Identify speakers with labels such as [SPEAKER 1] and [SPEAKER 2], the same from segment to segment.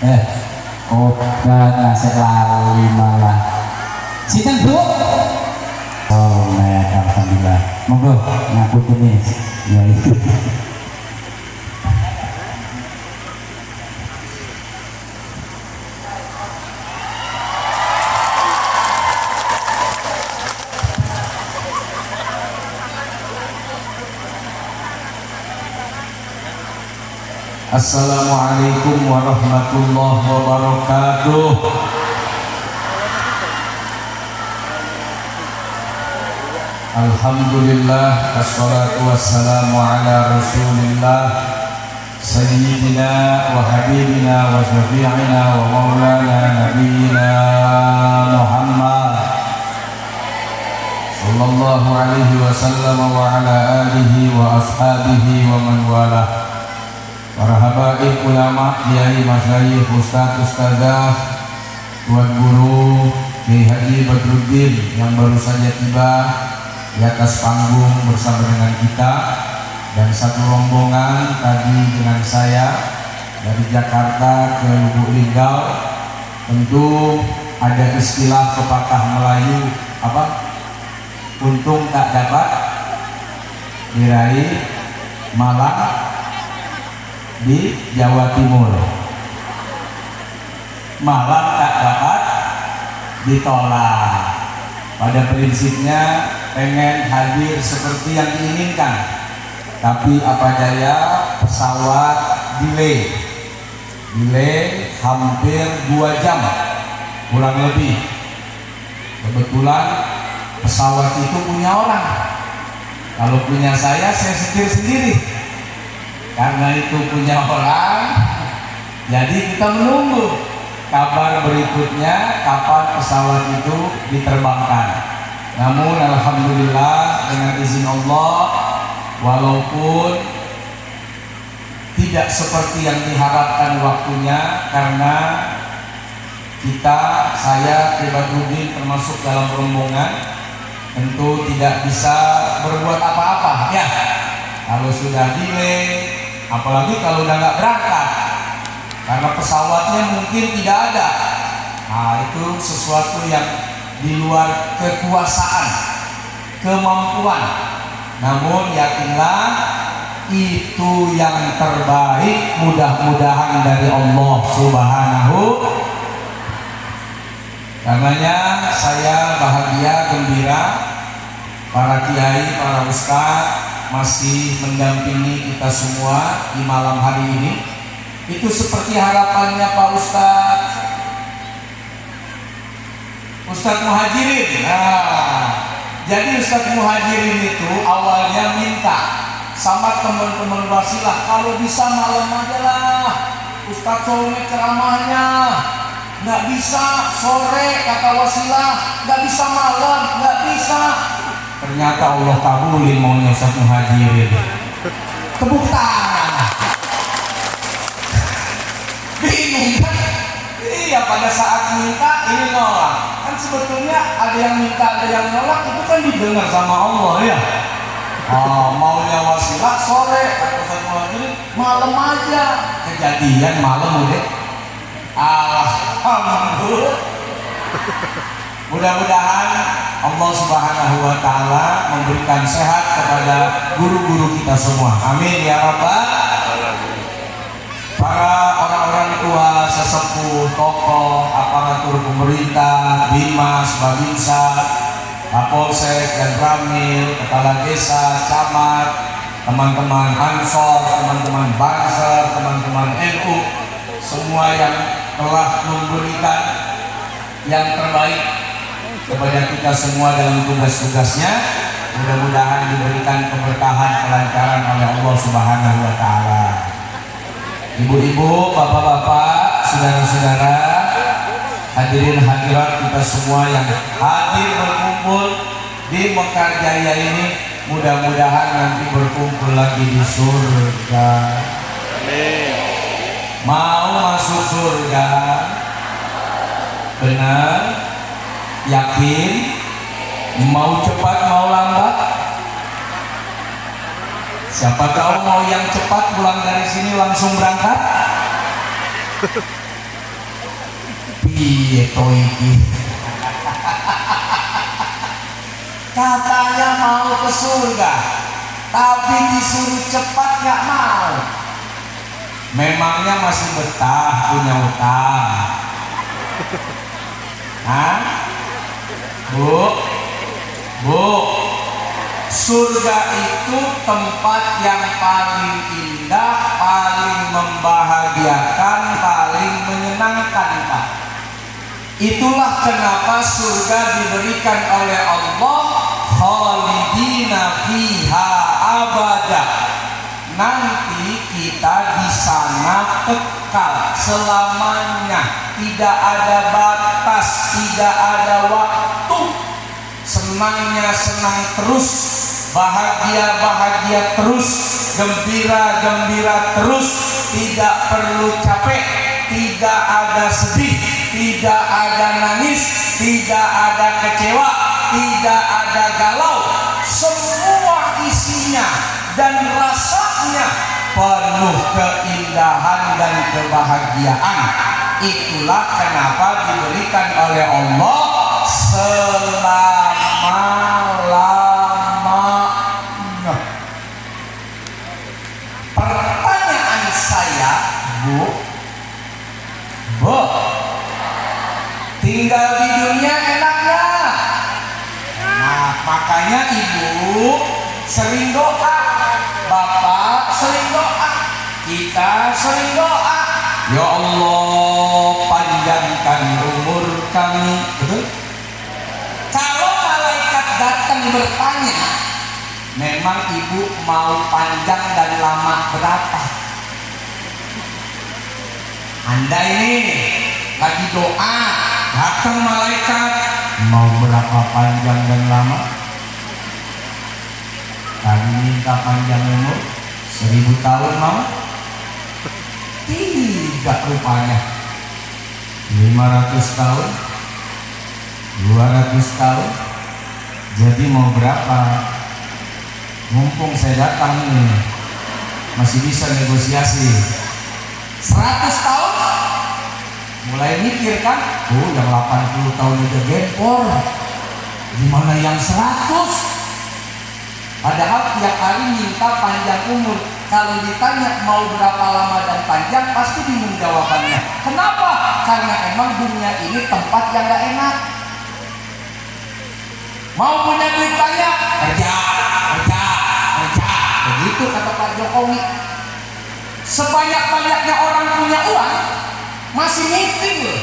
[SPEAKER 1] Eh, oh, ngasih lali malah. Sinten Bu? Oh, nah, alhamdulillah. Monggo ngapunten nih. Ya itu.
[SPEAKER 2] Assalamualaikum warahmatullahi wabarakatuh. Alhamdulillah, wassalatu wassalamu ala rasulillah Sayyidina wa habibina wa syafi'ina wa maulana nabiyina Muhammad sallallahu alaihi wasallam wa ala alihi wa ashabihi wa man walah. Para habaib, ulama, kiai, masyayikh, ustaz, ustazah, tuan guru, Kiai Haji Badruddin yang baru saja tiba di atas panggung bersama dengan kita, dan satu rombongan tadi dengan saya dari Jakarta ke Lubuk Linggau. Tentu ada istilah pepatah Melayu apa? Untung tak dapat diraih, malah di Jawa Timur malah tak dapat ditolak. Pada prinsipnya pengen hadir seperti yang diinginkan, tapi apa daya pesawat delay hampir 2 jam kurang lebih. Kebetulan pesawat itu punya orang, kalau punya saya setir sendiri. Karena itu punya orang, jadi kita menunggu kabar berikutnya kapan pesawat itu diterbangkan. Namun alhamdulillah dengan izin Allah, walaupun tidak seperti yang diharapkan waktunya, karena saya Badruddin termasuk dalam rombongan, tentu tidak bisa berbuat apa-apa ya kalau sudah delay, apalagi kalau udah nggak berangkat karena pesawatnya mungkin tidak ada. Nah, itu sesuatu yang di luar kekuasaan, kemampuan. Namun yakinlah itu yang terbaik, mudah-mudahan dari Allah Subhanahu. Karenanya saya bahagia, gembira para kiai, para ustaz masih mendampingi kita semua di malam hari ini. Itu seperti harapannya Pak Ustadz Muhajirin. Jadi Ustadz Muhajirin itu awalnya minta sama teman-teman wasilah, kalau bisa malam aja lah Ustadz sore ceramahnya, nggak bisa sore kata wasilah, nggak bisa malam, nggak bisa. Ternyata Allah kabulin maunya Ustadz Muhajirin. Tepuk tangan. Bingung kan? Iya, pada saat minta ini nolak. Kan sebetulnya ada yang minta, ada yang nolak, itu kan didengar sama Allah ya. Maunya wasilah sore, kata Ustadz Muhajirin malam aja. Kejadian malam udah. Alhamdulillah. Mudah-mudahan Allah Subhanahu wa Ta'ala memberikan sehat kepada guru-guru kita semua. Amin ya Rabbal. Para orang-orang tua, sesepuh, tokoh, aparatur pemerintah, Bimas, Babinsa, Kapolsek dan Ramil, kepala desa, camat, teman-teman Ansor, teman-teman Banser, teman-teman NU, semua yang telah memberikan yang terbaik kepada kita semua dalam tugas-tugasnya. Mudah-mudahan diberikan keberkahan, kelancaran oleh Allah Subhanahu wa Ta'ala. Ibu-ibu, bapak-bapak, saudara-saudara, hadirin hadirat kita semua yang hadir berkumpul di Mekar Jaya ini, mudah-mudahan nanti berkumpul lagi di surga. Amin. Mau masuk surga? Benar? Yakin? Mau cepat mau lambat? Siapa tahu mau yang cepat pulang dari sini langsung berangkat. piye to iki? Katanya mau ke surga, tapi disuruh cepat gak mau. Memangnya masih betah punya utang? Hah? Bu, surga itu tempat yang paling indah, paling membahagiakan, paling menyenangkan, Pak. Itulah kenapa surga diberikan oleh Allah khalidina fiha abada. Nanti kita di sana kekal selamanya, tidak ada batas, tidak ada waktu. Senangnya senang terus, bahagia terus, gembira terus, tidak perlu capek, tidak ada sedih, tidak ada nangis, tidak ada kecewa, tidak ada galau. Semua isinya dan rasanya penuh keindahan dan kebahagiaan. Itulah kenapa diberikan oleh Allah selama-lamanya. Pertanyaan saya, Bu, tinggal di dunia enak gak? Nah, makanya Ibu sering doa, Bapak sering doa, kita sering doa. Ya Allah, panjangkan umur kami. Betul? Kalau malaikat datang bertanya, memang Ibu mau panjang dan lama berapa? Anda ini lagi doa, datang malaikat, mau berapa panjang dan lama? Kami minta panjang umur 1000 tahun mau? Tidak rupanya. 500 tahun, 200 tahun. Jadi mau berapa? Mumpung saya datang ini, masih bisa negosiasi. 100 tahun? Mulai mikir kan? Oh, yang 80 tahun udah gempor, gimana yang 100? Padahal tiap hari minta panjang umur. Kalau ditanya mau berapa lama dan panjang, pasti bingung jawabannya. Kenapa? Karena emang dunia ini tempat yang gak enak. Mau punya duit banyak, kerja. Begitu kata Pak Jokowi. Sebanyak-banyaknya orang punya uang, masih meeting loh,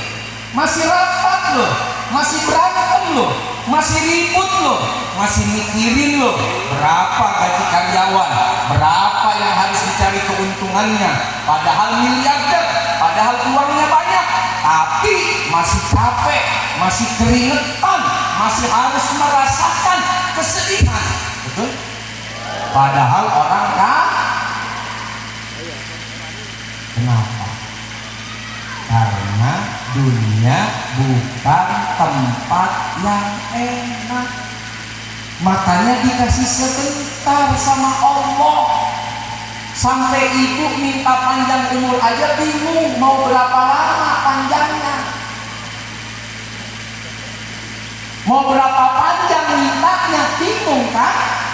[SPEAKER 2] masih rapat loh, masih berantem loh, masih ribut loh, masih mikirin loh berapa gaji karyawan, berapa yang harus dicari keuntungannya, padahal miliarder, padahal uangnya banyak, tapi masih capek, masih keringetan, masih harus merasakan kesedihan. Betul? Padahal orang kan. Kenapa? Karena dunia bukan tempat yang enak. Makanya dikasih sebentar sama Allah. Sampai Ibu minta panjang umur aja bingung mau berapa lama panjangnya. Mau berapa panjang mintanya, bingung kan?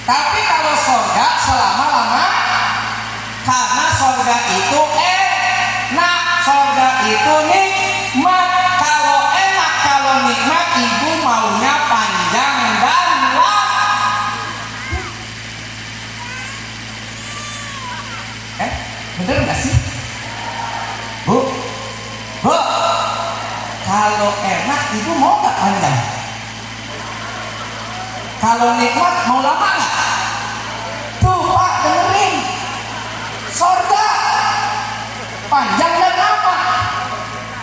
[SPEAKER 2] Tapi kalau surga selama-lama, karena surga itu enak, surga itu nikmat. Kalau enak, kalau nikmat, Ibu maunya panjang dan lama. Bener gak sih? Bu, kalau enak Ibu mau gak panjang? Kalau nikmat mau lama gak? Tuh Pak, dengerin. Surga panjang dan lama.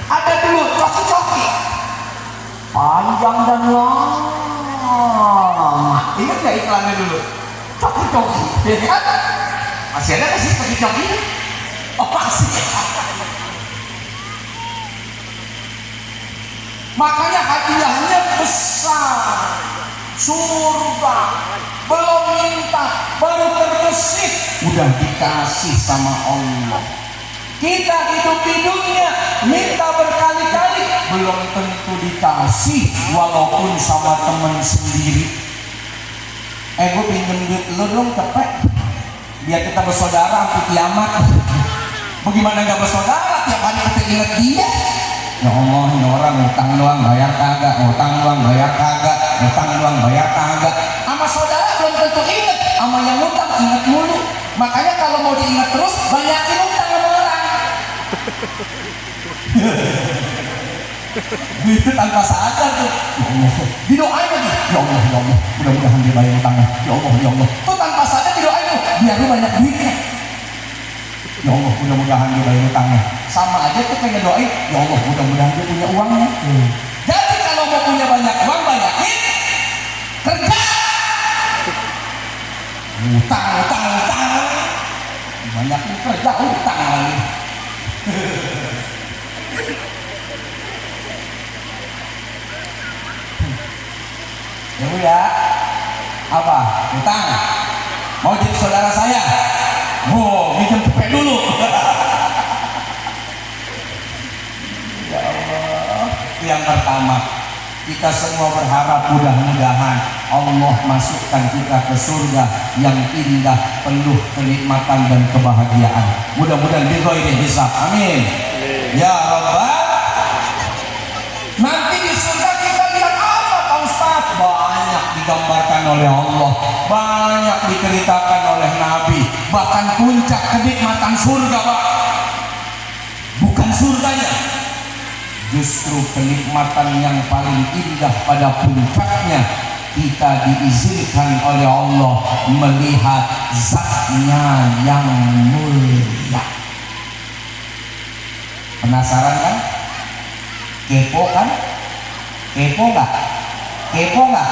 [SPEAKER 2] Ada dulu coki-coki, panjang dan lama. Ingat gak iklannya dulu? Coki-coki, ya kan? Masih ada gak sih coki-coki? Oh masih. Makanya hadiahnya besar. Surga belum minta, baru terbesit udah dikasih sama Allah. Kita hidup di dunia minta berkali-kali belum tentu dikasih walaupun sama temen sendiri. Gue pinjem duit lu dong cepet biar kita bersaudara sampai kiamat. Bagaimana gak bersaudara tiap hari kita ingat dia? Ya Allah, ini orang utang doang bayar kagak, utang doang bayar kagak, utang doang bayar kagak. Sama saudara belum tentu ingat, sama yang utang ingat mulu. Makanya kalau mau diingat terus banyakin utang sama orang. Itu tanpa sadar tuh. Ya Allah, didoain lagi. Ya Allah, ya Allah, mudah-mudahan dia bayar utangnya. Ya Allah, ya Allah. Tuh tanpa sadar didoain tuh, biar lu banyak duitnya. Ya Allah, mudah-mudahan dia bayar utangnya. Sama aja tuh kayak doain, ya Allah, mudah-mudahan dia punya uangnya. Jadi kalau mau punya banyak uang, banyakin kerja. Utang. Banyakin kerja, utang lagi. Ya Bu ya, apa? Utang. Mau jadi saudara saya? Minjem cepet dulu. Ya Allah. Yang pertama, kita semua berharap mudah-mudahan Allah masukkan kita ke surga yang indah, penuh kenikmatan dan kebahagiaan. Mudah-mudahan bighairi hisab. Amin. Ya Rabbal. Nanti di surga kita lihat apa Pak Ustaz? Banyak digambarkan oleh Allah, banyak diceritakan oleh Nabi. Bahkan puncak kenikmatan surga, Pak, bukan surganya, justru kenikmatan yang paling indah pada puncaknya. Kita diizinkan oleh Allah melihat zatnya yang mulia. Penasaran kan? Kepo kan? Kepo nggak? Kepo nggak?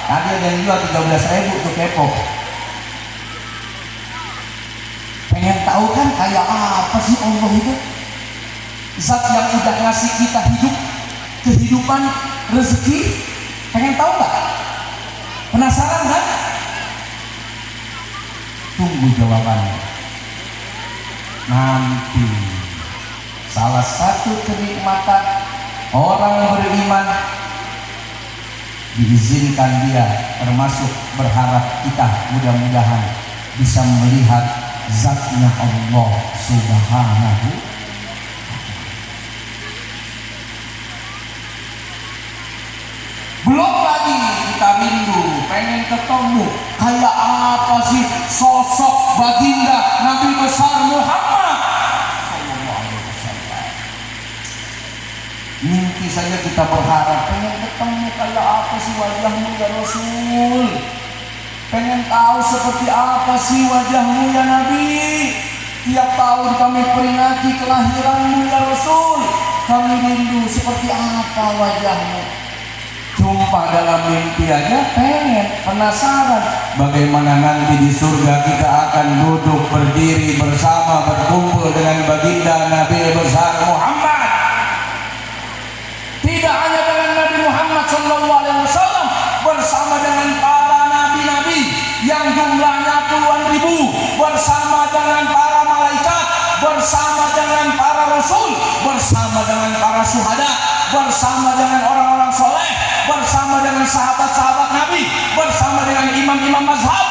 [SPEAKER 2] Tadi ada yang jual 13.000 tuh kepo. Pengen tahu kan kayak apa sih Allah itu? Zat yang udah ngasih kita hidup, kehidupan, rezeki. Pengen tahu nggak? Penasaran kan? Tunggu jawabannya. Nanti salah satu kenikmatan orang beriman diizinkan dia termasuk berharap kita mudah-mudahan bisa melihat zatnya Allah Subhanahu. Belum lagi kita rindu, pengen ketemu kayak apa sih sosok baginda Nabi besar Muhammad sallallahu alaihi wasallam. Mimpi saja kita berharap pengen ketemu kayak apa sih wajahmu ya Rasul. Pengen tahu seperti apa sih wajahmu ya Nabi. Tiap tahun kami peringati kelahiranmu ya Rasul. Kami rindu seperti apa wajahmu. Jumpa dalam mimpi aja pengen, penasaran bagaimana nanti di surga kita akan duduk berdiri bersama berkumpul dengan baginda Nabi besar Muhammad. Tidak hanya dengan Nabi Muhammad SAW, bersama dengan para nabi-nabi yang jumlahnya puluhan ribu, bersama dengan para malaikat, bersama dengan para rasul, bersama dengan para syuhada, bersama dengan orang-orang soleh, bersama dengan sahabat-sahabat Nabi, bersama dengan imam-imam mazhab.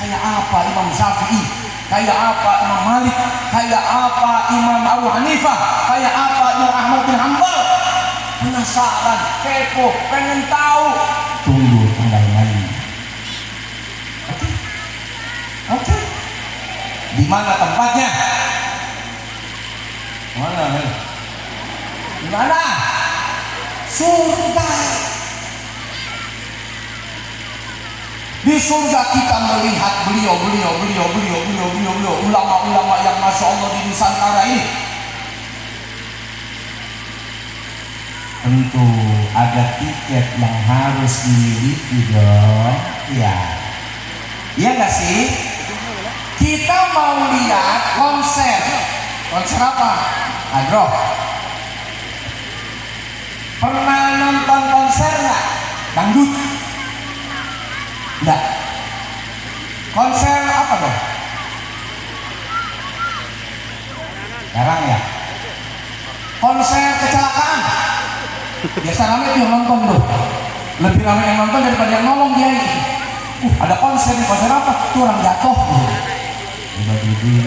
[SPEAKER 2] Kayak apa Imam Syafi'i, kayak apa Imam Malik, kayak apa Imam Abu Hanifah, kayak apa Imam Ahmad bin Hanbal. Penasaran, kepo, pengen tahu. Tunggu tanggal lain. Oke. Di mana tempatnya? Mana? Di mana? Surga. Di surga kita melihat beliau ulama-ulama yang masya Allah di Nusantara ini. Tentu ada tiket yang harus dimiliki dong. Iya. Iya nggak sih? Kita mau lihat konser. Konser apa? Adro. Pernah nonton konser nggak? Dangdut? Nggak. Konser apa dong? Jarang ya? konser kecelakaan. Biasa ramai tuh yang nonton tuh, lebih ramai yang nonton daripada yang nolong dia. Ada konser apa? Tuh orang jatuh. Udah gini.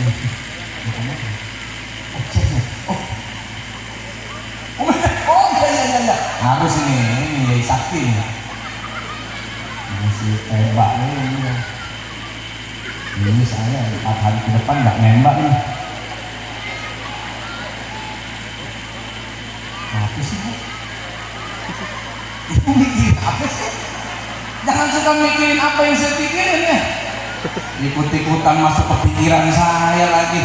[SPEAKER 2] Oh iya. Harus ini sakti nih. Masih tembak ini. Ini saya 4 hari ke depan nggak nembak nih. Apa sih? Itu mikirin apa sih? Jangan suka mikirin apa yang saya pikirin ya. Ikut-ikutan masuk ke pikiran saya lagi.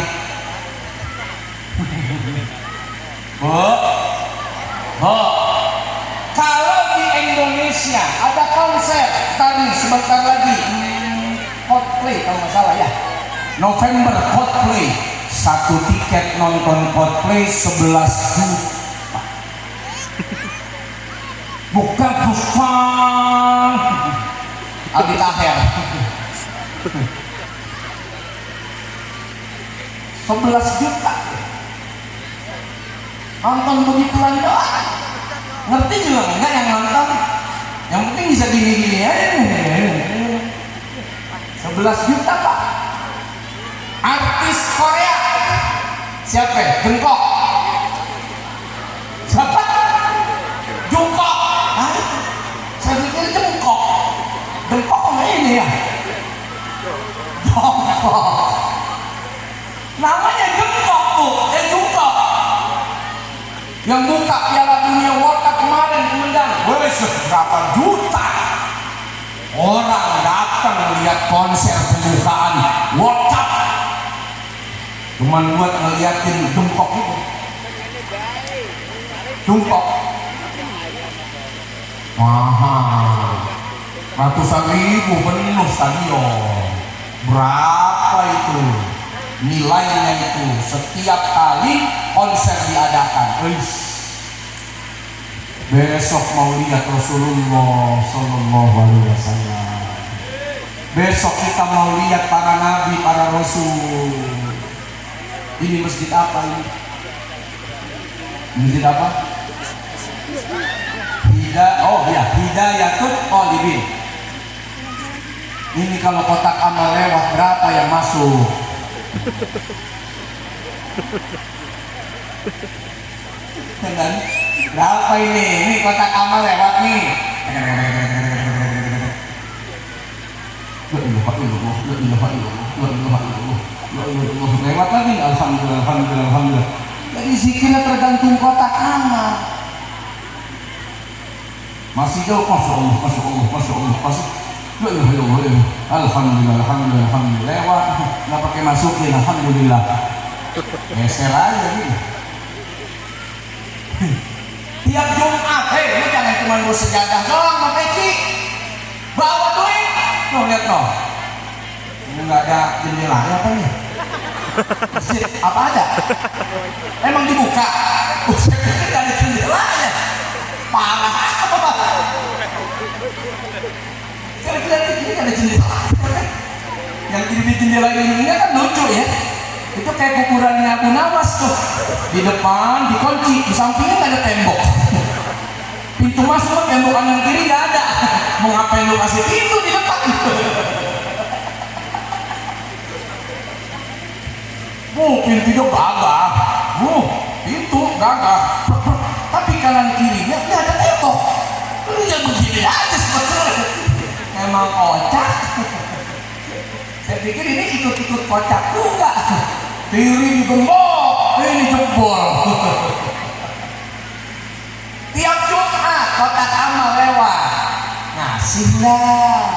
[SPEAKER 2] Bu, kalau di Indonesia ada konser tadi sebentar lagi Coldplay kalau nggak salah ya, November Coldplay, 1 tiket nonton Coldplay 11 juta. Bukan Puspan Abi Taher. 11 juta nonton begituan doang. Ngerti juga enggak yang nonton? Yang penting bisa gini-gini aja. 11 juta pak. Artis Korea siapa? Jungkook. Siapa? Jungkook. Saya pikir Jungkook ini ya. Jungkook. Namanya Jungkook bu. Jungkook. Yang buka Piala Dunia World Cup kemarin diundang. Berapa juta orang datang melihat konser pembukaan World Cup. Cuman buat ngeliatin Jungkook itu. Jungkook mahal, ratusan ribu penuh stadion. Berapa itu nilainya itu setiap kali konser diadakan? Besok mau lihat Rasulullah Sallallahu Alaihi Wasallam. Besok kita mau lihat para nabi, para rasul. Ini masjid apa ini? Masjid apa? Hidayatul Talibin. Ini kalau kotak amal lewat berapa yang masuk? Dan berapa ini? Ini kotak amal lewat nih. Lewat lagi. Alhamdulillah. Jadi zikirnya tergantung kotak amal. Masih jauh, masya Allah. Alhamdulillah. Lewat, nggak pakai masukin. Alhamdulillah. Geser aja nih. Tiap Jumat, lu jangan cuma bawa sejadah doang, Mbak Peci. Bawa duit. Tuh lihat toh. Ini nggak ada jendelanya apa nih? Masjid apa ada? Emang dibuka? Saya pikir nggak ada jendelanya. Parah apa? Saya lihat ini ada jendela. Yang di jendela ini kan lucu ya. Itu kayak kuburannya Abu Nawas tuh. Di depan dikunci, di sampingnya nggak ada tembok. Pintu masuk tembok kanan kiri nggak ada. Mau ngapain lu kasih pintu di depan? Pintunya gagah. Pintu gagah. Tapi kanan kirinya nggak ada tembok. Lu yang begini aja sebetulnya. Emang kocak. Saya pikir ini ikut-ikut kocak juga. Kiri digembok, ini jebol. Tiap Jumat kotak amal lewat, ngasihlah.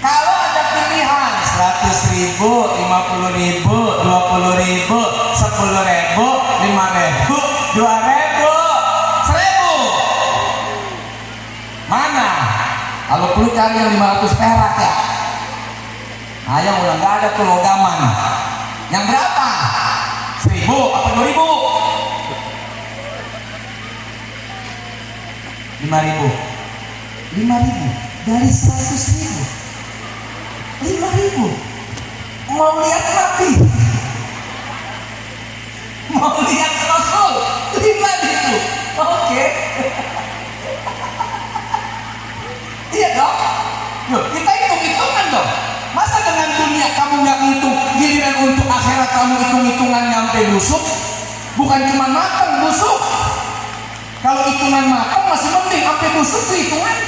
[SPEAKER 2] Kalau ada pilihan 100.000, 50.000, 20.000, 10.000, 5.000, 2.000, 1.000. Mana? Kalau perlu cari yang 500 perak ya. Ayam udah nggak ada tuh logaman. Yang berapa? 1.000 apa 2.000? 5.000. 5.000 dari 100.000. 5.000. Mau lihat Nabi? nggak ngitung, giliran untuk akhirat kamu hitung-hitungan nyampe busuk, bukan cuma matang busuk. Kalau hitungan matang masih mending, sampai busuk tuh hitungan.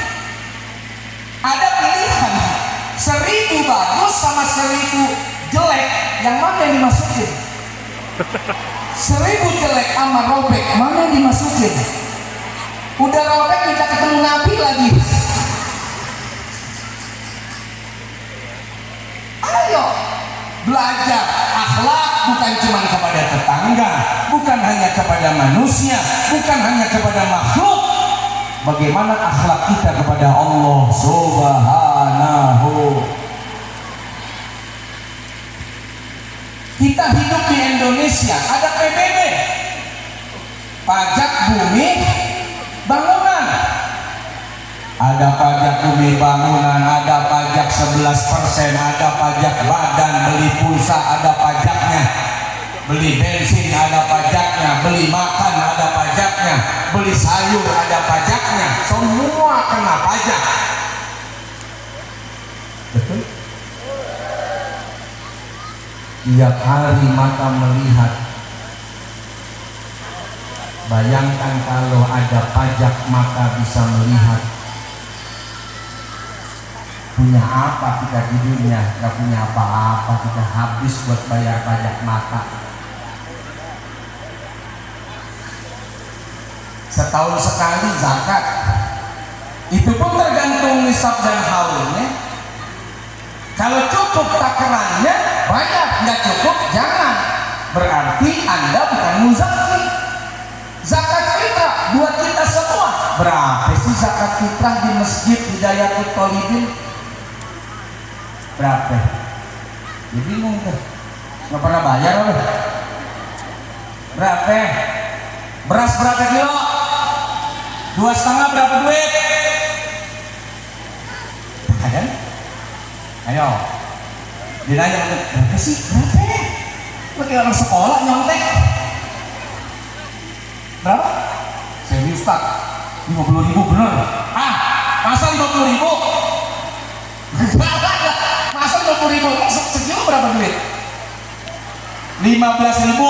[SPEAKER 2] Ada pilihan 1000 bagus sama 1000 jelek, yang mana yang dimasukin? 1000 jelek sama robek, mana yang dimasukin? Udah robek kita ketemu Nabi lagi. Ayo belajar akhlak, bukan cuma kepada tetangga, bukan hanya kepada manusia, bukan hanya kepada makhluk. Bagaimana akhlak kita kepada Allah Subhanahu. Kita hidup di Indonesia, ada PBB, pajak bumi bangunan. Ada pajak bumi bangunan, ada pajak 11%, ada pajak badan beli pulsa, ada pajaknya. Beli bensin ada pajaknya, beli makan ada pajaknya, beli sayur ada pajaknya, semua kena pajak. Betul? Tiap hari mata melihat. Bayangkan kalau ada pajak mata bisa melihat. Punya apa kita di dunia? Gak punya apa-apa, kita habis buat bayar pajak mata. Setahun sekali zakat, itu pun tergantung nisab dan haulnya. Kalau cukup takarannya banyak, nggak cukup jangan. Berarti Anda bukan muzaki. Zakat fitrah buat kita semua. Berapa sih zakat fitrah di Masjid Hidayatul Thalibin? Berapa? Ya bingung tuh, nggak pernah bayar loh. Berapa? Beras berapa kilo? 2,5 berapa duit? Ada? Ayo, dinanya berapa sih? Berapa? Lo kayak orang sekolah nyontek. Berapa? Serius Pak, 50.000 bener? Ah, masa 50.000? Masa 50.000? Sekilo berapa duit? 15.000.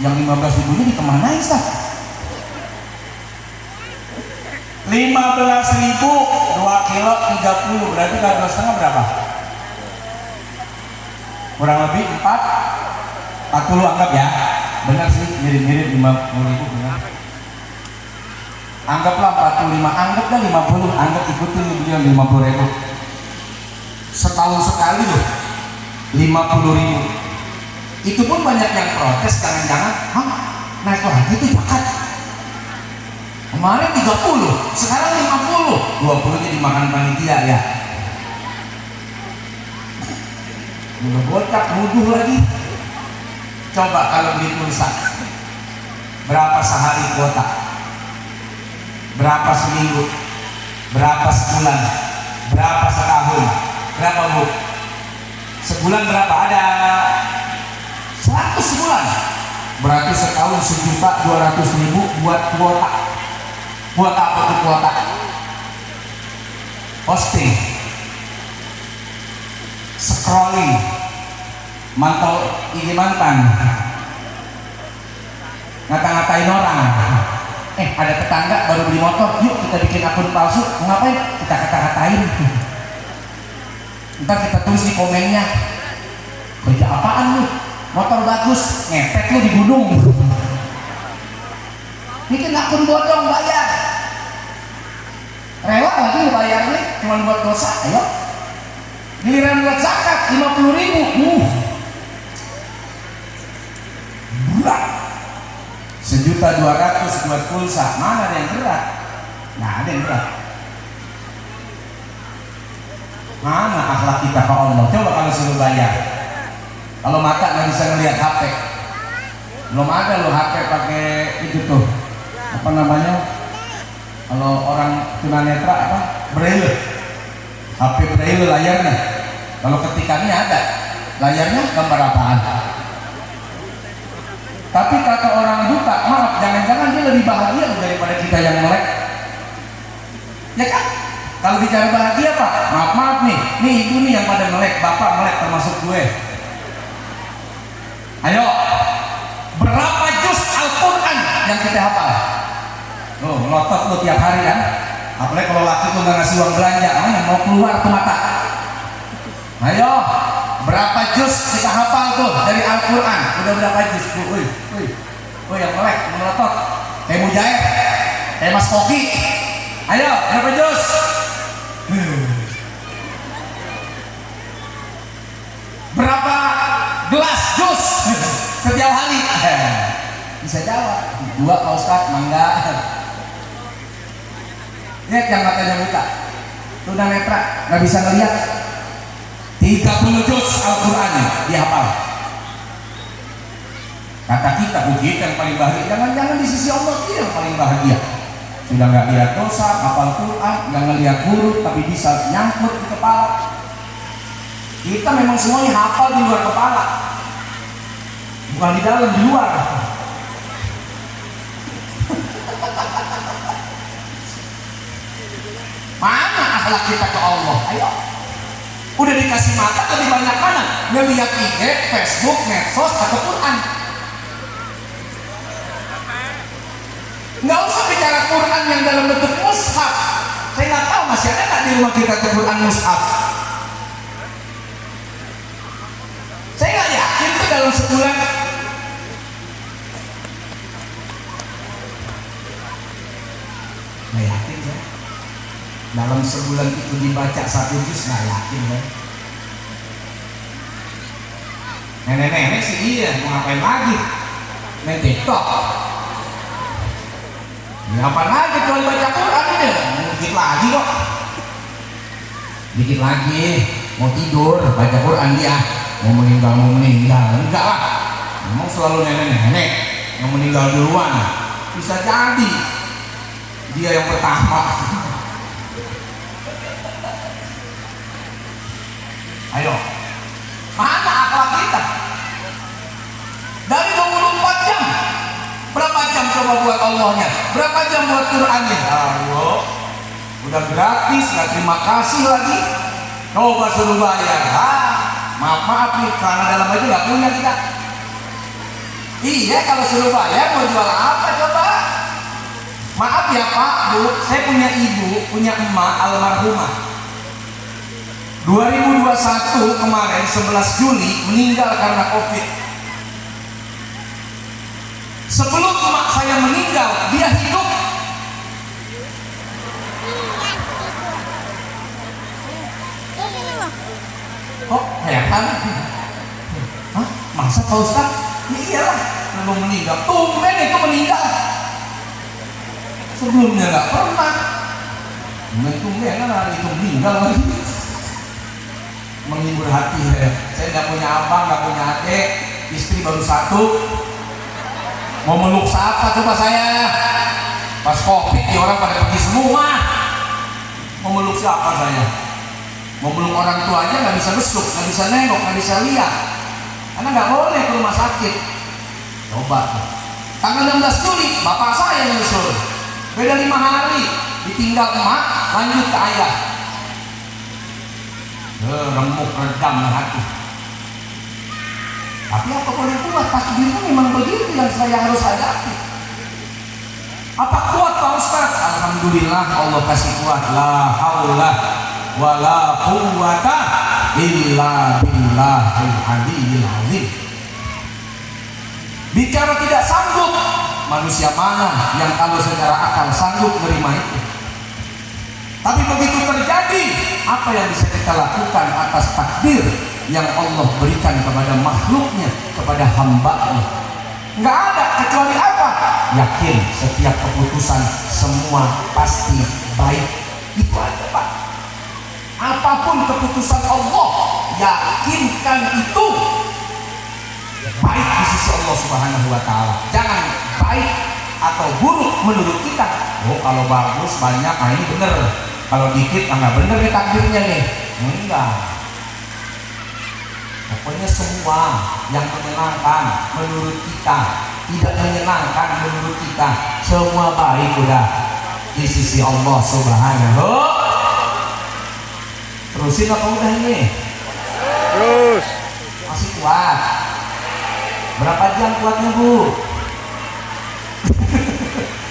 [SPEAKER 2] Yang 15.000 ini dikemanain Ustaz? 15.000 2 kilo 30, berarti kalau 2,5 berapa? Kurang lebih 40 anggap ya. Benar sih, mirip-mirip 50.000 benar. Anggaplah 45, anggaplah 50, anggap ikutin beliau 50.000. Setahun sekali loh 50.000. Itu pun banyak yang protes, jangan-jangan naik lagi itu zakat. Kemarin 30, sekarang 50, 20 nya dimakan panitia ya. Udah bocak, nuduh lagi. Coba kalau beli pulsa, berapa sehari kuota? Berapa seminggu? Berapa sebulan? Berapa setahun? Berapa Bu? Sebulan berapa? Ada 100 sebulan. Berarti setahun 1.200.000 buat kuota. Buat apa tuh kuota? Posting, scrolling, mantau ini mantan, ngata-ngatain orang. Ada tetangga baru beli motor, yuk kita bikin akun palsu. Mau ngapain? Kita kata-katain. Ntar kita tulis di komennya, kerja apaan lu? Motor bagus, ngepet lu di gunung. Bikin akun bodong, bayar. Rela lagi bayar nih, cuma buat dosa. Ayo, giliran buat zakat 50.000. Berat. 1.200.000 buat pulsa, mana ada yang berat? Nggak ada yang berat. Mana akhlak kita ke Allah? Coba kalau suruh bayar. Kalau mata nggak bisa ngelihat HP, belum ada lo HP pakai itu tuh, apa namanya? Kalau orang tunanetra apa? Braille. HP braille layarnya. Kalau ketikannya ada, layarnya gambar apaan? Tapi kata orang buta, maaf, jangan-jangan dia lebih bahagia daripada kita yang melek. Ya kan? Kalau bicara bahagia Pak, maaf nih ibu nih yang pada melek, bapak melek termasuk gue. Ayo, berapa juz Al-Quran yang kita hafal? Oh, melotot lo tiap hari kan? Apalagi kalau laki tuh nggak ngasih uang belanja, mau keluar ke mata. Ayo, berapa juz kita hafal tuh dari Al-Quran? Udah berapa juz? Woi, yang melek, melotot, kayak Mujair, kayak Mas Koki. Ayo, berapa juz? Berapa gelas jus setiap hari? Bisa jawab. 2 Pak Ustadz, mangga. Lihat yang matanya buta, tunanetra, nggak bisa ngeliat. 30 juz Al-Quran dihafal. Kata kita, puji yang paling bahagia. Jangan di sisi Allah dia yang paling bahagia. Sudah nggak lihat dosa, hafal Quran, nggak ngelihat huruf, tapi bisa nyangkut di kepala. Kita memang semuanya hafal di luar kepala, bukan di dalam, di luar. Mana akhlak kita ke Allah? Ayo, udah dikasih mata lebih banyak mana? Ngelihat IG, Facebook, medsos, atau Quran. Nggak usah bicara Quran yang dalam bentuk mushaf. Saya nggak tahu masih ada nggak di rumah kita Quran mushaf. Saya nggak yakin tuh dalam sebulan. Nggak yakin ya. Dalam sebulan itu dibaca 1 juz, nggak yakin ya. Nenek-nenek sih iya, mau ngapain lagi? Main TikTok. Ngapain lagi kecuali baca Quran ini? Dikit lagi kok. Dikit lagi, mau tidur baca Quran dia. Mau meninggal enggak lah. Memang selalu nenek-nenek yang meninggal duluan. Bisa jadi dia yang pertama. Ayo, mana akhlak kita? Dari 24 jam, berapa jam coba buat Allahnya? Berapa jam buat Qurannya? Ayo, udah gratis, nggak terima kasih lagi. Coba suruh bayar. Maaf nih, karena dalam aja nggak punya kita. Iya, kalau suruh bayar mau jual apa coba? Maaf ya Pak, Bu, saya punya ibu, punya emak almarhumah. 2021 kemarin 11 Juli meninggal karena COVID. Sebelum emak saya meninggal, dia hidup. Kok heran? Hah? Masa Pak Ustaz? Ya iyalah, kalau meninggal. Tumben itu meninggal. Sebelumnya nggak pernah. Tumben kan hari itu meninggal lagi. Menghibur hati ya. Saya nggak punya abang, nggak punya adik, istri baru 1. Mau meluk siapa coba saya? Pas COVID ya orang pada pergi semua. Mau meluk siapa saya? Mau meluk orang tua aja nggak bisa besuk, nggak bisa nengok, nggak bisa lihat, karena nggak boleh ke rumah sakit. Coba tanggal 16 Juli bapak saya yang nyusul, beda 5 hari, ditinggal emak, lanjut ke ayah. Remuk redam hati. Tapi apa boleh buat, takdirnya memang begitu yang saya harus hadapi. Apa kuat Pak Ustaz? Alhamdulillah Allah kasih kuat. La haula wala quwwata illa billahil aliyyil azim. Bicara tidak sanggup, manusia mana yang kalau secara akal sanggup menerima itu? Tapi begitu terjadi, apa yang bisa kita lakukan atas takdir yang Allah berikan kepada makhluknya, kepada hambanya? Nggak ada kecuali apa? Yakin setiap keputusan semua pasti baik. Itu aja Pak. Apapun keputusan Allah, yakinkan itu baik di sisi Allah Subhanahu wa Ta'ala. Jangan baik atau buruk menurut kita. Oh kalau bagus banyak, nah ini bener. Kalau dikit nggak bener nih takdirnya nih. Enggak. Pokoknya semua yang menyenangkan menurut kita, tidak menyenangkan menurut kita, semua baik udah di sisi Allah Subhanahu Terusin apa udah ini?
[SPEAKER 3] Terus.
[SPEAKER 2] Masih kuat. Berapa jam kuatnya Bu?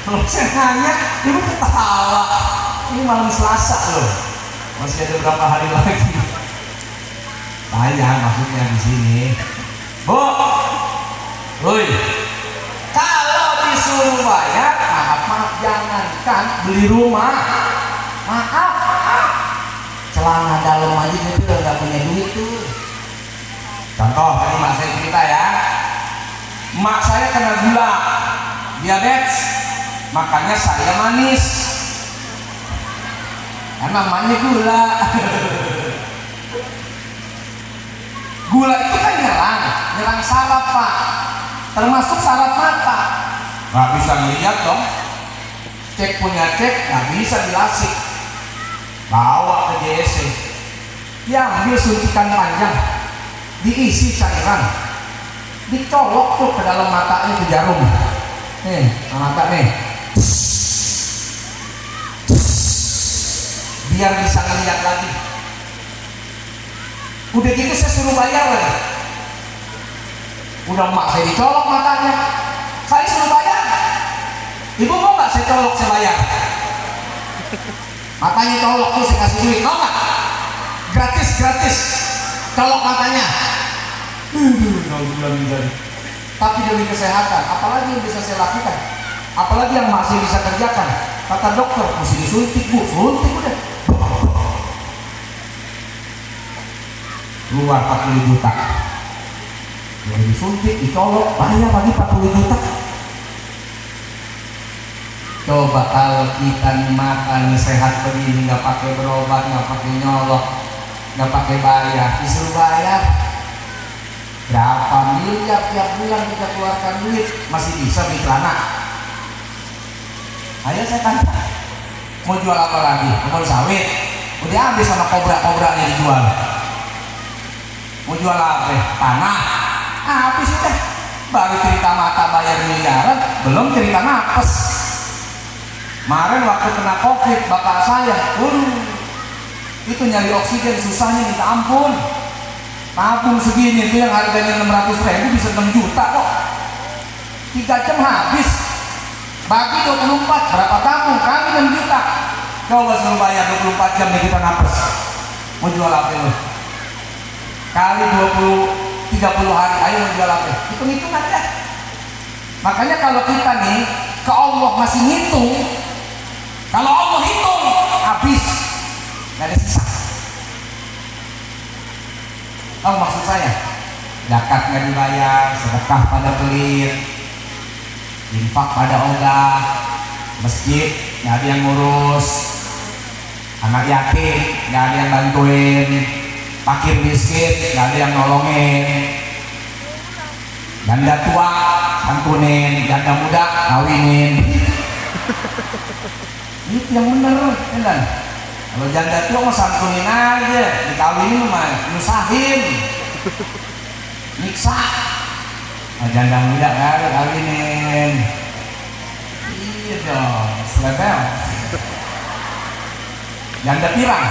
[SPEAKER 2] Kalau saya nanya, Ibu ketawa. Ini malam Selasa loh. Masih ada berapa hari lagi? Tanya maksudnya di sini. Bu, woi, kalau disuruh bayar, maaf jangankan beli rumah. Maaf. Celana dalam aja dia tuh udah punya duit tuh. Contoh tadi mak saya cerita ya. Mak saya kena gula, diabetes, makanya saya manis. Karena maknya gula. Gula itu kan nyerang saraf Pak, termasuk saraf mata. Gak bisa ngeliat dong. Cek punya cek, gak bisa dilasik. Bawa ke JSC, diambil suntikan panjang, diisi cairan, dicolok tuh ke dalam matanya ke jarum. Nih, mata nih. Biar bisa ngeliat lagi. Udah gitu saya suruh bayar lagi. Udah mak saya dicolok matanya, saya suruh bayar. Ibu mau nggak saya colok saya bayar? Matanya colok tuh saya kasih duit, mau nggak? Gratis colok matanya. Tapi demi kesehatan, apalagi yang bisa saya lakukan? Apalagi yang masih bisa kerjakan? Kata dokter, mesti disuntik Bu, suntik udah. Keluar 40 juta. Yang disuntik, dicolok, bayar lagi 40 juta. Coba kalau kita nih makan nih sehat begini, nggak pakai berobat, nggak pakai nyolok, nggak pakai bayar, disuruh bayar berapa miliar tiap bulan kita keluarkan duit, masih bisa beli celana. Ayo saya tanya, mau jual apa lagi? Kebun sawit, udah habis sama kobra-kobranya dijual. Mau jual apa? Tanah, habis udah. Baru cerita mata bayar miliaran, belum cerita napas. Kemarin waktu kena COVID, bapak saya, itu nyari oksigen susahnya minta ampun. Tabung segini itu yang harganya 600.000 bisa 6 juta kok. 3 jam habis. Bagi 24, berapa tabung? Kami 6 juta. Coba suruh bayar 24 jam nih kita napas. Mau jual apa lo? Kali 20-30 hari, ayo mau jual apa? Hitung-hitung aja. Makanya kalau kita nih ke Allah masih ngitung, kalau Allah hitung habis, nggak ada sisa. Oh maksud saya, zakat nggak dibayar, sedekah pada pelit, infak pada ogah, masjid nggak ada yang ngurus, anak yatim nggak ada yang bantuin, fakir miskin nggak ada yang nolongin, janda tua santunin, janda muda kawinin. Itu yang bener kan? Kalau janda tua mah santunin aja, dikawinin mah nyusahin, nyiksa. Nah, janda muda nggak ada kawinin. Iya dong, selebel. Janda pirang,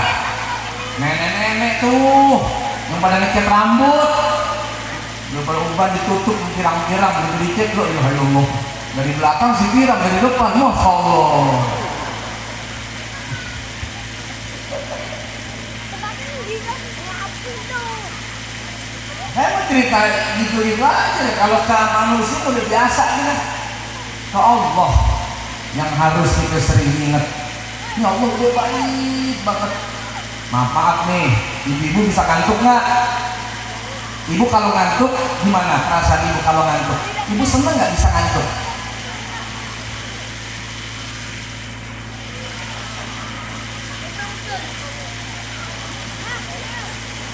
[SPEAKER 2] nenek-nenek tuh yang pada ngecat rambut, pada ubah ditutup pirang-pirang, dicet loh, ya Allah. Dari belakang si pirang, dari depan, masya Allah. Saya mau cerita gitu aja. Kalau ke manusia udah biasa gitu. Ke Allah yang harus kita sering ingat. Ya Allah dia baik banget. Maaf nih, ibu-ibu bisa ngantuk nggak? Ibu kalau ngantuk gimana perasaan ibu kalau ngantuk? Ibu seneng nggak bisa ngantuk?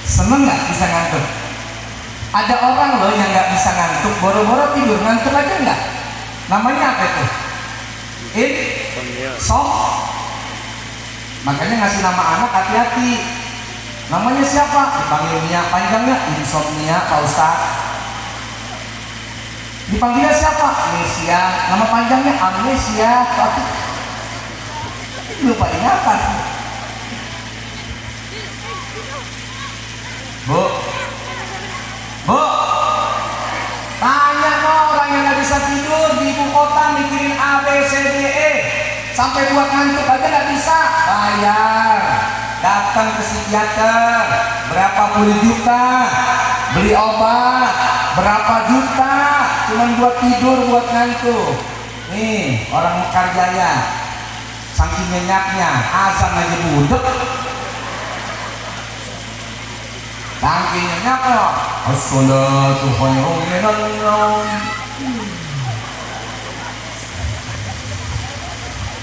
[SPEAKER 2] Seneng nggak bisa ngantuk? Ada orang loh yang nggak bisa ngantuk, boro-boro tidur, ngantuk aja nggak? Namanya apa itu? Insomnia. Makanya ngasih nama anak hati-hati. Namanya siapa? Dipanggil Mia, panjangnya insomnia Pak Ustadz. Dipanggilnya siapa? Amnesia. Nama panjangnya amnesia. Lupa ingatan. Bu, bu, tanya no orang yang nggak bisa tidur di ibu kota mikirin A, B, C, D, E, sampai buat ngantuk aja nggak bisa. Bayar, datang ke psikiater, berapa puluh juta, beli obat, berapa juta, cuman buat tidur, buat ngantuk. Nih orang Mekar Jaya, saking nyenyaknya, azan aja budek. Saking nyenyaknya, as-salatu khairun minan naum.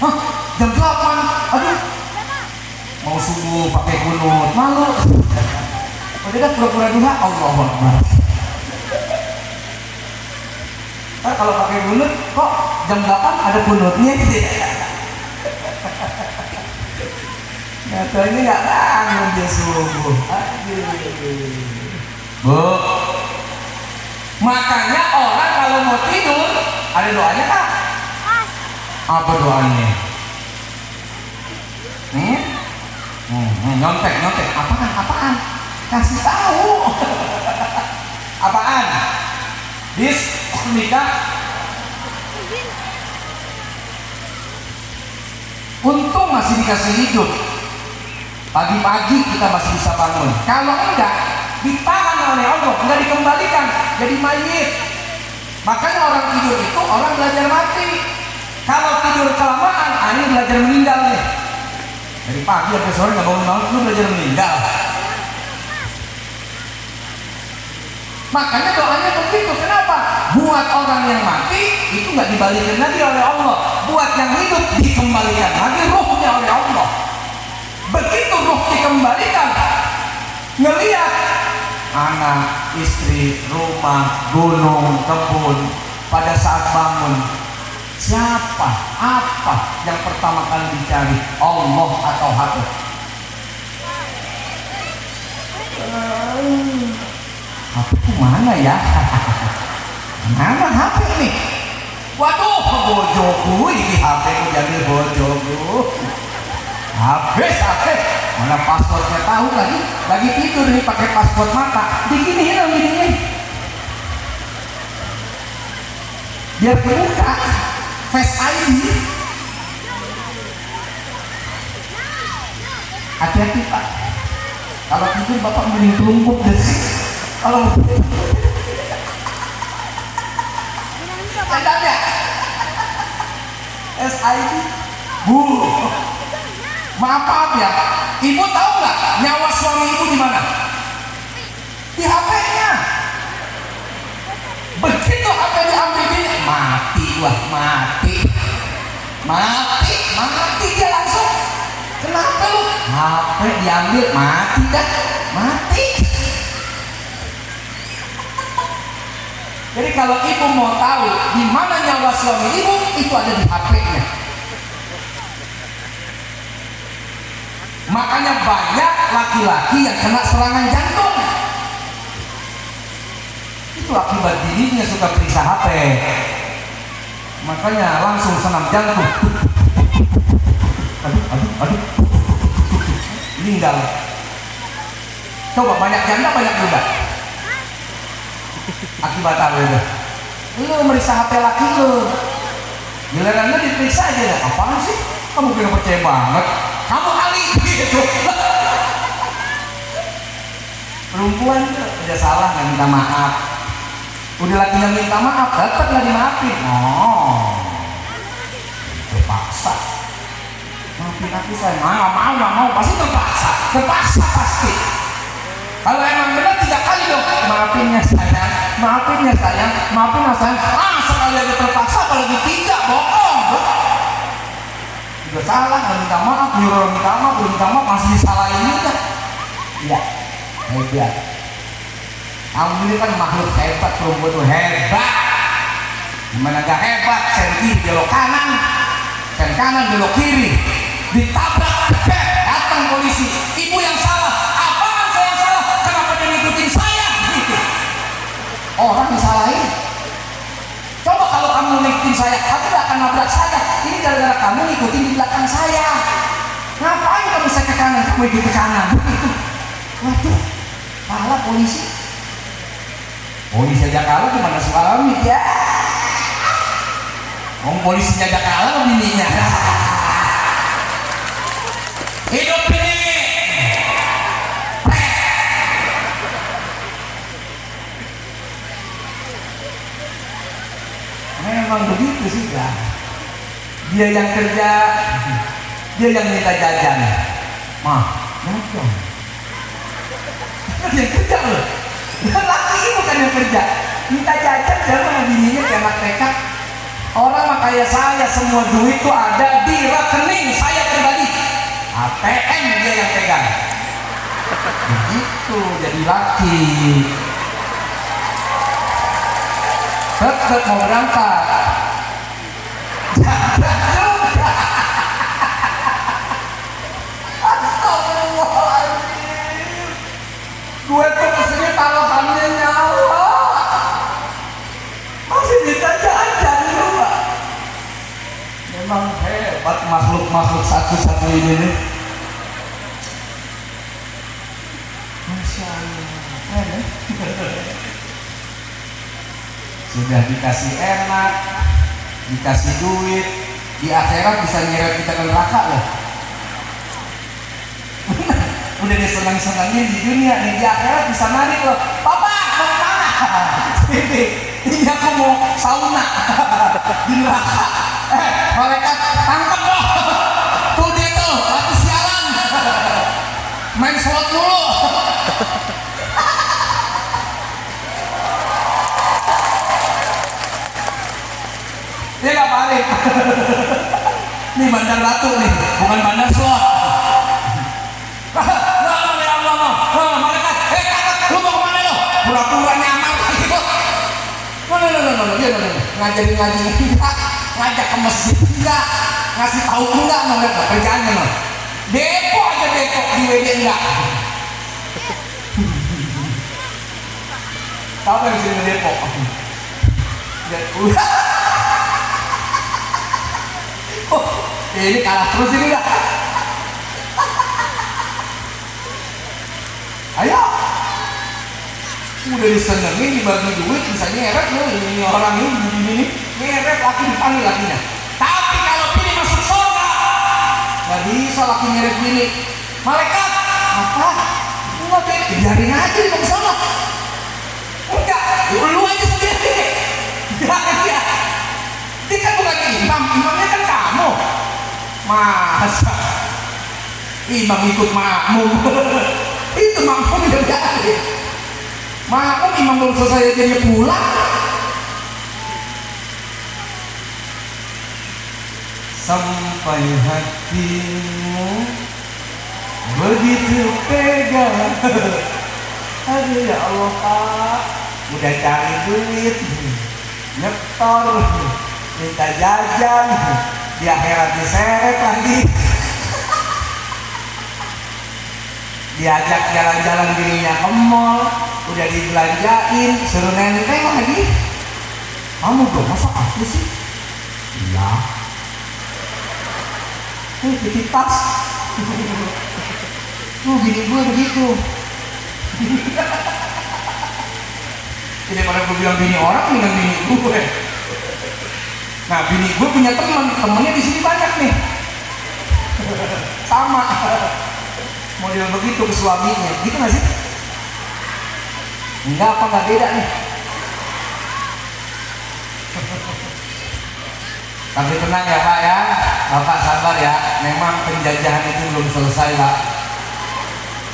[SPEAKER 2] Hah, jam 8, aduh, mau subuh pakai kunut, malu. Udah dah pura-pura duha, Allahu Akbar. Kalau pakai kunut, kok jam 8 ada kunutnya gitu ya? Katanya nggak bangun dia subuh. Aduh. Bu, makanya orang kalau mau tidur ada doanya kah? Apa doanya? Nyontek, apaan? Kasih tahu. Apaan? Nikah. Untung masih dikasih hidup. Pagi-pagi kita masih bisa bangun. Kalau enggak, ditahan oleh Allah, enggak dikembalikan, jadi mayit. Makanya orang tidur itu orang belajar mati. Kalau tidur kelamaan, ini belajar meninggal nih. Dari pagi sampai sore nggak bangun-bangun, lu belajar meninggal. Makanya doanya begitu. Kenapa? Buat orang yang mati itu nggak dibalikin lagi oleh Allah. Buat yang hidup dikembalikan lagi ruhnya oleh Allah. Begitu ruh dikembalikan, ngelihat anak, istri, rumah, gunung, kebun, pada saat bangun, siapa, apa yang pertama kali dicari? Allah atau HP? HP itu mana ya? Mana HP nih? Waduh, bojoku ini HP ku jadi bojoku. HP, mana passwordnya tahu lagi tidur nih pakai password mata, diginiin dong giniin, biar kebuka Face ID. Hati-hati Pak, kalau tidur Bapak mending telungkup deh. Kalau ada SID, Bu. Maaf ya, ibu tahu nggak nyawa suami ibu di mana? Di HP-nya. Begitu HP diambil ini, mati dia langsung. Kenapa lu? HP diambil, mati dah, mati. Jadi kalau ibu mau tahu di mana nyawa suami ibu, itu ada di HP-nya. Makanya banyak laki-laki yang kena serangan jantung. Itu akibat bininya suka periksa HP. Makanya langsung senam jantung. Aduh. Meninggal. Coba banyak janda banyak juga. Akibat apa itu? Lu meriksa HP laki lu. Giliran lu diperiksa aja ya. Apaan sih? Kamu kira percaya banget? Kamu kali gitu. Perempuan tuh udah salah nggak minta maaf, udah lakinya minta maaf tetap nggak dimaafin. Terpaksa maafin aku sayang, nggak mau pasti terpaksa pasti. Kalau emang benar 3 kali dong, maafin ya sayang, sekali aja terpaksa, apalagi 3, bohong. Udah salah, nggak minta maaf, nyuruh minta maaf, masih disalahin juga. Iya, hebat. Kamu ini kan makhluk hebat, perempuan itu hebat. Gimana gak hebat? Sen kiri belok kanan, sen kanan belok kiri, ditabrak, datang polisi. Ibu yang salah, apaan saya yang salah? Kenapa dia ngikutin saya? Gitu. Orang disalahin. Coba kalau kamu ngikutin saya, kamu gak akan nabrak saya. Ini gara-gara kamu ngikutin di belakang saya. Ngapain kamu saya ke kanan, kamu ikut ke kanan? Waduh,
[SPEAKER 1] kalah polisi aja kalah gimana suami ya polisinya aja kalah bininya hidup ini memang begitu sih kan dia yang kerja dia yang minta jajan mah jajan dia yang kerja loh laki bukan yang kerja minta jajan sama bininya kayak anak TK orang mah kayak saya semua duit tuh ada di rekening saya pribadi ATM dia yang pegang begitu jadi laki tetap mau berangkat jajan juga astagfirullahaladzim gue tuh kesini taruhannya nyawa masih minta jajan juga memang hebat makhluk-makhluk satu-satu ini nih Masya Allah keren sudah dikasih enak dikasih duit di akhirat bisa nyeret kita ke neraka loh udah disenang-senangin di dunia nih di akhirat bisa narik loh papa mau kemana ini aku mau sauna di neraka malaikat tangkap loh tuh dia tuh lagi sialan main slot dulu dia gak balik ini bandar batu nih bukan bandar slot malaikat lu mau kemana lo pura-pura nyamar ngajarin ngaji enggak ngajak ke masjid enggak ngasih tahu enggak mereka kerjaannya no depo aja depo di WD enggak tahu kan di sini depo oh ini kalah terus ini enggak ayo udah disenengin dibagi duit bisa nyeret loh ini orang ini nyeret laki dipanggil lakinya tapi kalau bini masuk surga nggak bisa laki nyeret bini malaikat apa enggak bini biarin aja di bawah sana enggak lu aja sendiri enggak dia dia kan bukan imamnya kan kamu masa imam ikut makmum itu makmum udah biarin makmum imam belum selesai dia pulang sampai hatimu begitu pegang aduh ya Allah Pak udah cari duit nyetor minta jajan di akhirat diseret lagi diajak jalan-jalan dirinya ke mall udah dibelanjain suruh nenteng lagi kamu dong masa aku sih iya titip tas bini gue begitu jadi pada gue bilang bini orang dengan bini gue nah bini gue punya temennya di sini banyak nih sama model begitu ke suaminya gitu gak sih? Enggak apa nggak beda nih tapi tenang ya Pak ya Bapak sabar ya memang penjajahan itu belum selesai Pak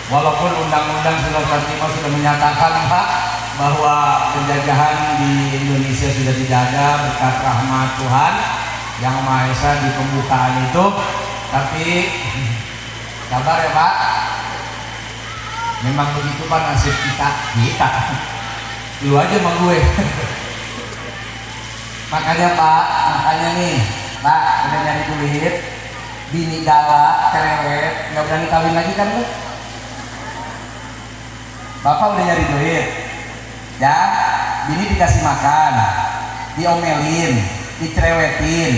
[SPEAKER 1] walaupun undang-undang 1945 sudah menyatakan Pak bahwa penjajahan di Indonesia sudah tidak ada berkat rahmat Tuhan Yang Maha Esa di pembukaan itu tapi sabar ya Pak memang begitu Pak nasib kita lu aja sama gue makanya Pak makanya nih Pak udah nyari duit bini galak cerewet nggak berani kawin lagi kan lu Bapak udah nyari duit ya bini dikasih makan diomelin dicerewetin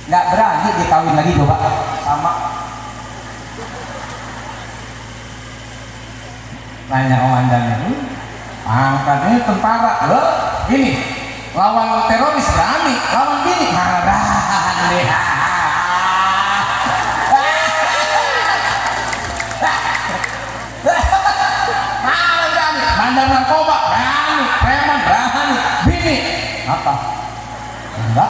[SPEAKER 1] nggak berani dikawin lagi coba sama Nanya komandannya, angkatnya tentara, loh ini lawan teroris berani, lawan bini marah deh. Bandar narkoba berani, preman berani, bini apa? Enggak.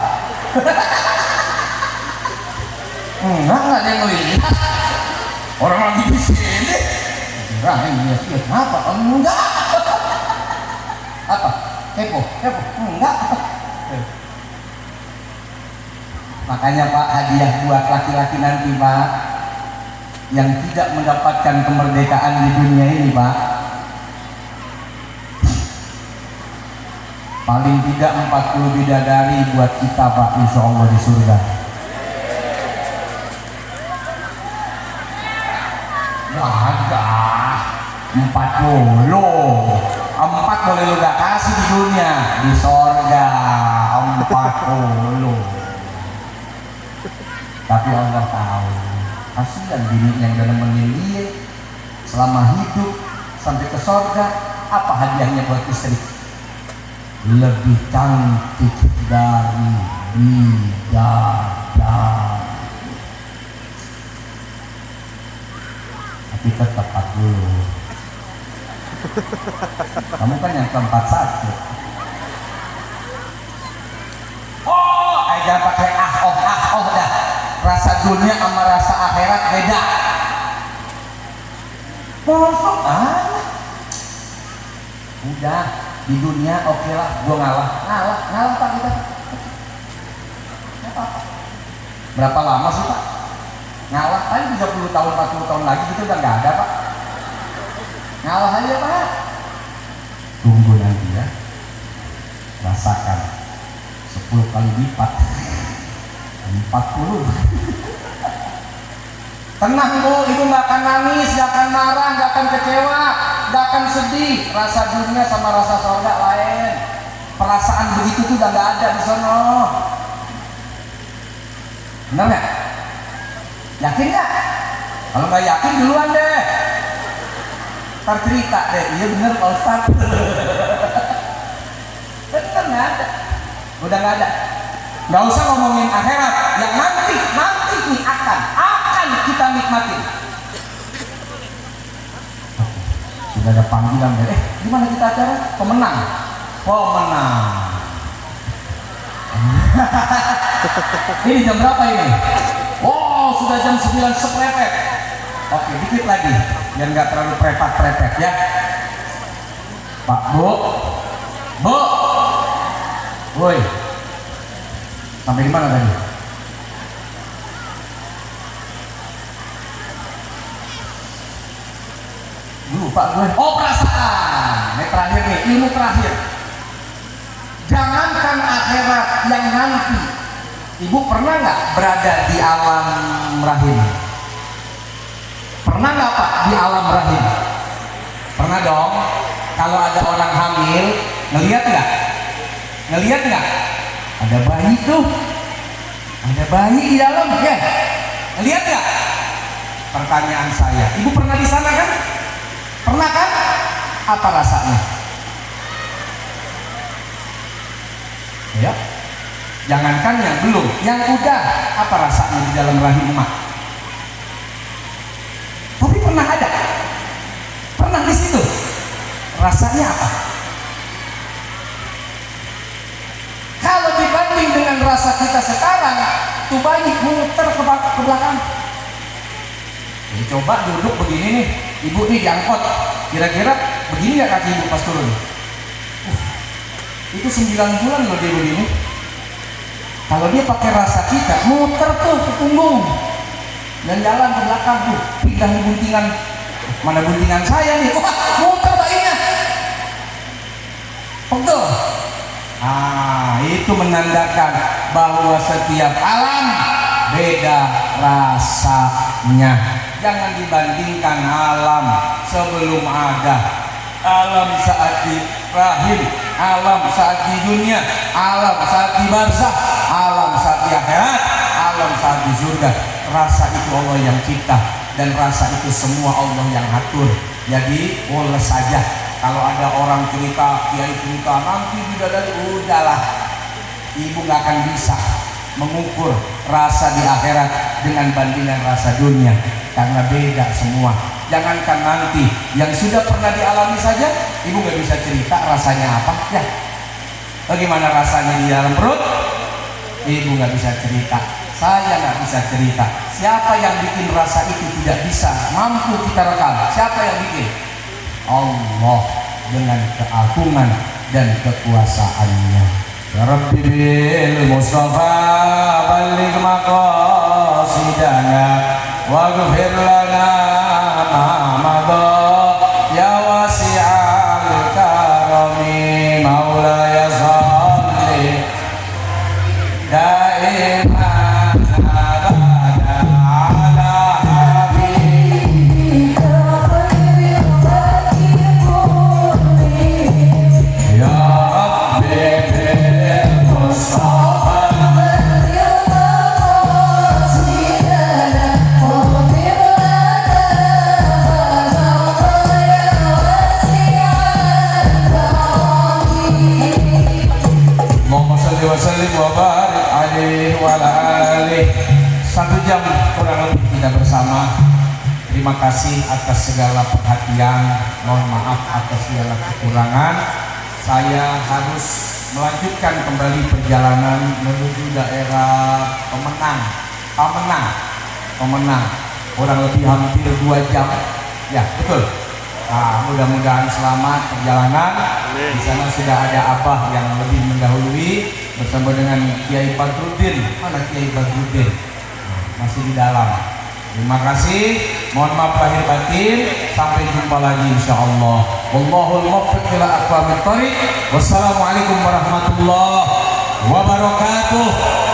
[SPEAKER 1] Enggak ada yang ngelihat. Orang lagi di sini. Berani dia apa? Enggak. Apa? Kepo? Enggak. Makanya Pak, hadiah buat laki-laki nanti Pak yang tidak mendapatkan kemerdekaan di dunia ini Pak, paling tidak 40 bidadari buat kita Pak, insya Allah di surga. Wah, 40 4 boleh lu gak kasih di dunia, di surga 40. Tapi Allah tahu kasihan bini yang udah nemenin dia selama hidup sampai ke surga. Apa hadiahnya buat istri? Lebih cantik dari bidadari. Tapi tetap 40. Kamu kan yang keempat satu. Jangan pakai dah. Rasa dunia sama rasa akhirat beda. Masuk udah di dunia oke lah, gua ngalah Pak kita. Apa? Berapa lama sih Pak? Ngalah aja 30 tahun 40 tahun lagi gitu udah nggak ada Pak. Ngalah aja Pak. Tunggu nanti ya. Rasakan 10 kali lipat 40. Tenang Bu, Ibu nggak akan nangis, nggak akan marah, nggak akan kecewa, nggak akan sedih. Rasa dunia sama rasa surga lain. Perasaan begitu tuh udah nggak ada di sono. Benar nggak? Yakin nggak? Kalau nggak yakin duluan deh. Ntar cerita deh, iya bener Pak Ustaz. Bener nggak ada? Udah nggak ada. Nggak usah ngomongin akhirat, yang nanti nih akan kita nikmatin. Sudah ada panggilan deh. Gimana kita acara? Pemenang. Ini jam berapa ini? Wow, sudah jam 9 seprepet. Oke, dikit lagi biar nggak terlalu prepet ya. Pak, Bu, woi, sampai di mana tadi? Lupa gue. Oh, perasaan. Ini terakhir nih, ilmu terakhir. Jangankan akhirat yang nanti. Ibu pernah nggak berada di alam rahim? Pernah nggak Pak di alam rahim? Pernah dong. Kalau ada orang hamil, ngelihat nggak? Ada bayi tuh, ada bayi di dalam ya. Ngelihat nggak? Pertanyaan saya, Ibu pernah di sana kan? Pernah kan? Apa rasanya? Ya. Jangankan yang belum, yang udah, apa rasanya di dalam rahim emak? Tapi pernah ada? Pernah di situ? Rasanya apa? Kalau dibanding dengan rasa kita sekarang, tuh bayi muter ke belakang. Jadi coba duduk begini nih, Ibu nih diangkut, kira-kira begini nggak kaki Ibu pas turun? Itu 9 bulan loh dia begini. Kalau dia pakai rasa kita, muter tuh ke punggung dan jalan ke belakang tuh, pindah di guntingan. Mana guntingan saya nih? Wah, muter bayinya. Pegel. Itu menandakan bahwa setiap alam beda rasanya. Jangan dibandingkan alam sebelum ada, alam saat di rahim, alam saat di dunia, alam saat di barzakh, alam saat di akhirat, alam saat di surga. Rasa itu Allah yang cipta dan rasa itu semua Allah yang atur. Jadi boleh saja kalau ada orang cerita, kiai cerita nanti bidadari, udahlah, ibu nggak akan bisa mengukur rasa di akhirat dengan bandingan rasa dunia, karena beda semua. Jangankan nanti, yang sudah pernah dialami saja ibu nggak bisa cerita rasanya apa ya. Bagaimana rasanya di dalam perut, ibu nggak bisa cerita, saya nggak bisa cerita. Siapa yang bikin rasa itu tidak bisa mampu kita rekam? Siapa yang bikin? Allah dengan keagungan dan kekuasaannya. Ya Rabbi bil Mustafa balligh maqasidana waghfir lana ma madha ya wasi'al karami maulaya salli daiman abada ala habibika khairil khalqi kullihim ya Rabbi bil Mustafa balligh maqasidana waghfir lana ma madha ya wasi'al karami. Allahumma shalli wa sallim wa barik alaihi wa ala alihi. 1 jam kurang lebih kita bersama. Terima kasih atas segala perhatian, mohon maaf atas segala kekurangan. Saya harus melanjutkan kembali perjalanan menuju daerah pemenang kurang lebih hampir 2 jam ya, betul. Nah, mudah-mudahan selamat perjalanan. Di sana sudah ada abah yang lebih mendahului bersama dengan Kiai Badruddin. Mana Kiai Badruddin? Nah, masih di dalam. Terima kasih. Mohon maaf lahir batin. Sampai jumpa lagi insyaallah. Wallahul muwaffiq ila aqwamit thoriq. Wassalamualaikum warahmatullahi wabarakatuh.